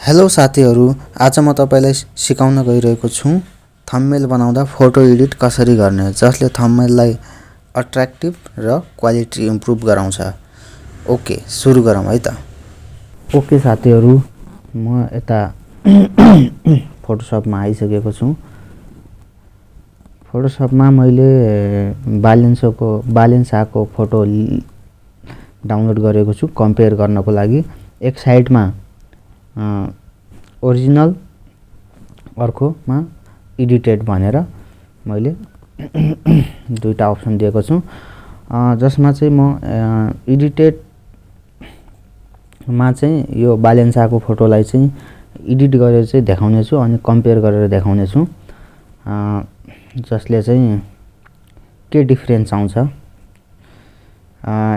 Hello साथीहरु, आज म तपाईलाई सिकाउन गइरहेको छु थम्बनेल बनाउँदा फोटो एडिट कसरी गर्ने जसले थम्बनेललाई अट्र्याक्टिभ र क्वालिटी इम्प्रुभ गराउँछ। ओके, सुरु गरौँ है त। ओके साथीहरु, म यता फोटोशपमा आइसकेको छु। फोटोशपमा मैले बालेन्साको फोटो डाउनलोड गरेको छु कम्पेयर गर्नको लागि। एक साइडमा ओरिजिनल, अर्कोमा एडिटेड भनेर मैले दुईटा अप्सन दिएको छु, जसमा चाहिँ म एडिटेड मा चाहिँ यो बालेन्साको फोटोलाई चाहिँ एडिट गरेर चाहिँ देखाउने छु अनि कम्पेयर गरेर देखाउने छु, जसले चाहिँ के डिफरेन्स आउँछ।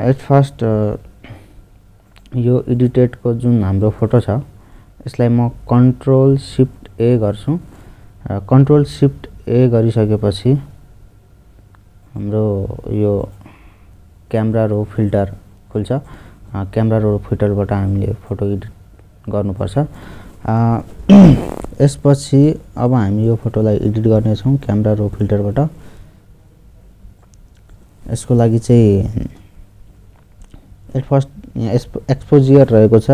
एट फर्स्ट यो एडिटेड को जुन हाम्रो फोटो छ यसलाई म कन्ट्रोल शिफ्ट ए गर्छु। कन्ट्रोल शिफ्ट ए गरिसकेपछि हाम्रो यो क्यामेरा रो फिल्टर खुल्छ। क्यामेरा रो फिल्टरबाट हामीले फोटो एडिट गर्नुपर्छ। यसपछि अब हामी यो फोटोलाई एडिट गर्ने छौं क्यामेरा रो फिल्टरबाट। यसको लागि चाहिँ एट फर्स्ट एक्सपोजर रहेको छ।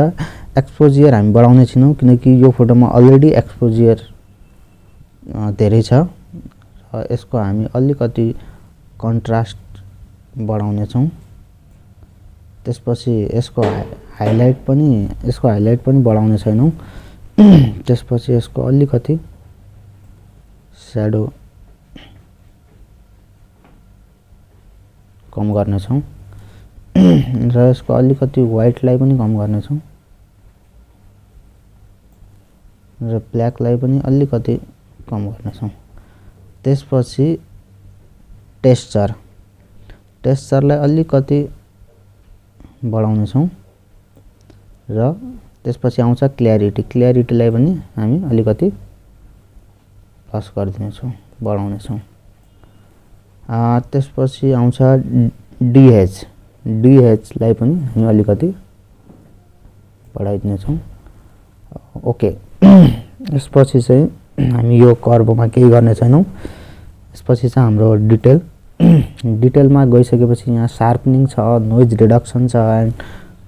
एक्सपोजर हामी बढाउने छैनौं किनकि यो फोटोमा अलरेडी एक्सपोजर धेरै छ। यसको हामी अलिकति कन्ट्रास्ट बढाउने छौं। त्यसपछि यसको हाइलाइट पनि बढाउने छैनौं। त्यसपछि यसको अलिकति स्याडो कम गर्ने छौं र यसको अलिकति व्हाइटलाई पनि कम गर्ने छौं र ब्ल्याकलाई पनि अलिकति कम गर्ने छौं। त्यसपछि टेक्सचरलाई अलिकति बढाउने छौं र त्यसपछि आउँछ क्ल्यारिटीलाई पनि हामी अलिकति प्लस गरिदिने छौं, बढाउने छौं। त्यसपछि आउँछ DH लाई पनि हामी अलिकति बढाइदिने छौं। ओके, यसपछि चाहिँ हामी यो कर्वमा केही गर्ने छैनौं। यसपछि चाहिँ हाम्रो डिटेलमा गइसकेपछि यहाँ शार्पनिङ छ, नोइज रिडक्सन छ एन्ड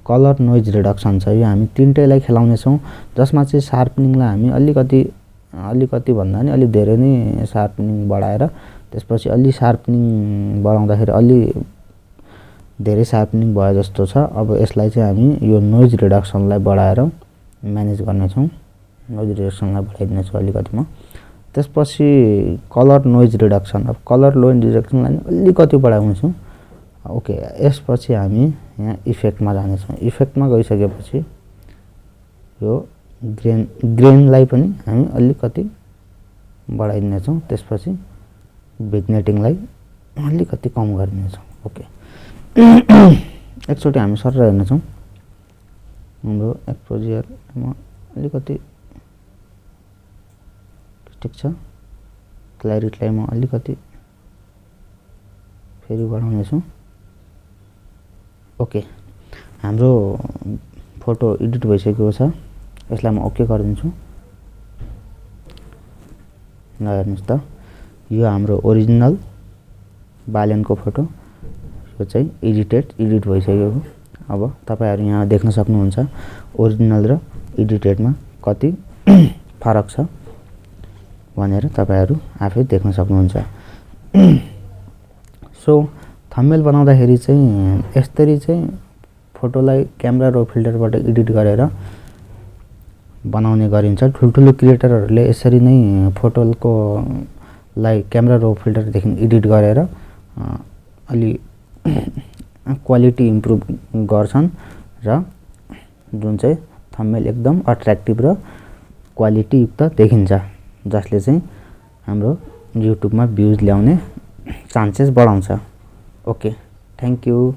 कलर नोइज रिडक्सन छ। यो हामी तीनटैलाई खेलाउने छौं, जसमा चाहिँ शार्पनिङलाई हामी अलिकति भन्दा नि अलि धेरै नै शार्पनिङ बढाएर त्यसपछि अलि शार्पनिङ बढाउँदाखेरि अलि धेरै शार्पनिङ भयो जस्तो छ। अब यसलाई चाहिँ हामी यो नोइज रिडक्सनलाई बढाएर म्यानेज गर्ने छौं। नोइज रिडक्सनलाई बढाइदिने छु अलिकति म। त्यसपछि कलर नोइज रिडक्सन, अब कलर नोइज रिडक्सनलाई अलिकति बढाउने छु। ओके, यसपछि हामी यहाँ इफेक्टमा जाने छौं। इफेक्टमा गइसकेपछि यो ग्रेनलाई पनि हामी अलिकति बढाइदिने छौं। त्यसपछि भिग्नेटिङलाई अलिकति कम गरिदिने छौं। ओके, एकचोटी हामी सर हेर्ने छौं। हाम्रो एक्सपोजरमा अलिकति ठिक छ। क्ल्यारिटीलाई म अलिकति फेरि बढाउने छु। ओके, हाम्रो फोटो एडिट भइसकेको छ। यसलाई म ओके गरिदिन्छु। हेर्नुस् त, यो हाम्रो ओरिजिनल बालेनको फोटो, यो चाहिँ एडिट भइसकेको। अब तपाईहरु यहाँ देख्न सक्नुहुन्छ ओरिजिनल र एडिटेडमा कति फरक छ भनेर तपाईहरु आफै देख्न सक्नुहुन्छ। सो थम्बनेल बनाउँदाखेरि चाहिँ यसरी चाहिँ फोटोलाई क्यामेरा रो फिल्टरबाट एडिट गरेर बनाउने गरिन्छ। ठुलठुलो क्रिएटरहरुले यसरी नै फोटोको लाई क्यामेरा रो फिल्टरदेखि एडिट गरेर अलि क्वालिटी इम्प्रुभ गर्छन् र जुन चाहिँ थम्बनेल एकदम अट्र्याक्टिभ र क्वालिटी युक्त देखिन्छ, जसले चाहिँ हाम्रो युट्युबमा भ्युज ल्याउने चान्सेस बढाउँछ। Okay, thank you.